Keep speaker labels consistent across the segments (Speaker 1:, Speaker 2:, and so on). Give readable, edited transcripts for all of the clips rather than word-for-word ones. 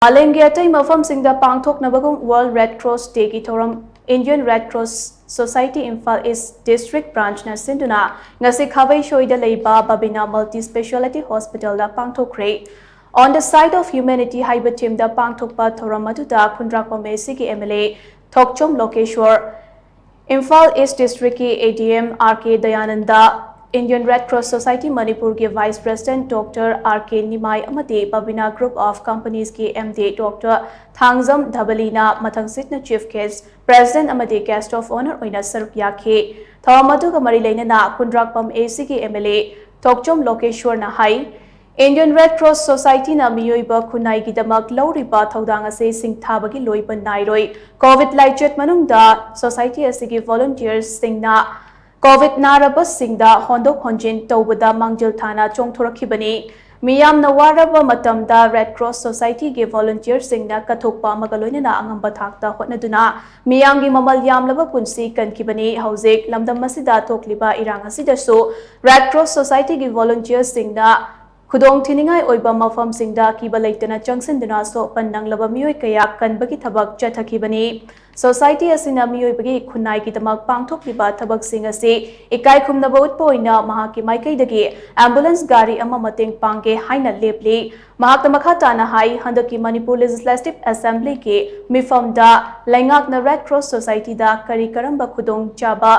Speaker 1: Malaysia tay mafam singda pangthok nabagong World Red Cross Day ki thoram Indian Red Cross Society Imphal East District Branch na sinduna ngasi khawai shoida leiba Babina Multi Speciality Hospital da pangthokre on the side of humanity haiba team da pangthokpa thoram aduda khundrakpa mesi ki MLA Thokchom Lokeshwar Imphal East District ki ADM RK Dayananda Indian Red Cross Society Manipur ke Vice President Dr. RK Nimai amati Babina Group of Companies ki MD Dr. Thangzam Dhabalina Mathangsitna Chief Guest President amati Guest of Honor oina saruk yakhe Thamadu ka mari leinana Khundrakpam AC ki MLA Thokchom Lokeshwar na hai Indian Red Cross Society na miyoiba khunai gi damak lauriba thodang ase singthabagi loiba nairoi COVID laichet manungda society asigi volunteers singna COVID naraba singda hondok honjin tawbada mangjil thana chongthorakhibani miyam na waraba matamda Red Cross Society ge volunteers singna kathokpa magaloina na angamba thakta hotnaduna miyam gi mamal yamlaba punsi kankibani haujek lamdam masida thokliba irang asidasu Red Cross Society ge volunteers singna khudong thiningai oiba mafam singda kiba leitana changsinduna so pannanglaba miyoi kaya kanbagi thabak chathakibani Society asina miyoi khunai ki tamak pangthokliba thabak sing ase ekai khumnaba utpoina mahaki maikai dagi ambulance gari ama mateng pangge haina lepli mahak makha tana hai handaki Manipur Legislative Assembly ke mifam da laingak na Red Cross Society da kari karamba khudong chaba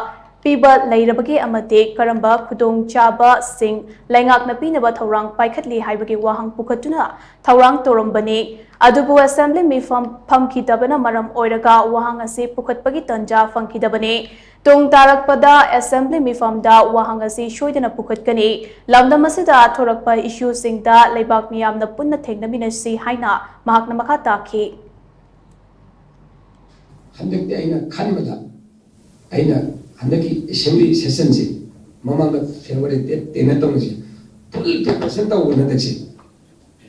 Speaker 1: Piba lairabagi amate karamba khudong chaba sing laingak na pinaba thorang paikhatli haibagi wahang pukhatuna thorang torambani adubu assembly mi phamkhidabana maram oiraga wahang ase pukhatpagi tanja phangkhidabani tung tarakpada assembly mi da wahang ase shoidana pukhatkani lamdam asida thorakpa issue singda leibak miyamna punna thengnaminasi haina mahakna makha takhi
Speaker 2: handakti aina khanbada aina handaki assembly session si mamanga February tena tongsi full 100% tawuna daksi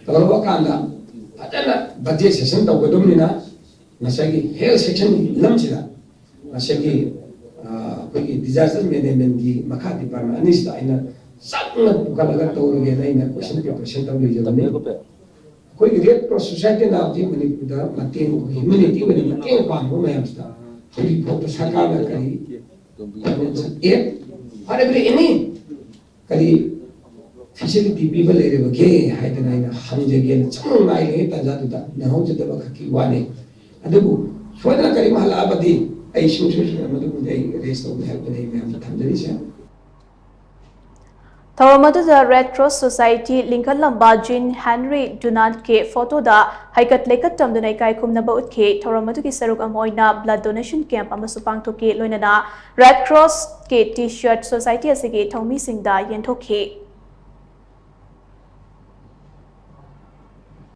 Speaker 2: tawwa kanda adana budget session tawgodumina nasagi health section lamsida nasagi kogi disaster management gi makha department anista aina sakna bukalaga tawruge aina question paper center lejabani kogi Red Cross Society na di Manipur mateng humanity wani mateng pangbo mayamsta kogi photo sakala kari ini kali facility people ere bake haidana ina hamjege chamung nai le ta jatu da na ho jada ba ki wane adubu soidana kali mahala abadi ai shu madu dei rest of help nei me am thamjari cha
Speaker 1: Tharamadu the Red Cross Society Lincoln Lamba Jean Henry Dunant ke photo da haikat lekat tamdunai kai khumnaba utke Tharamadu ki saruk amoina blood donation camp amasu pangthoki loinana Red Cross ke T-shirt society asige thomi singda yenthoke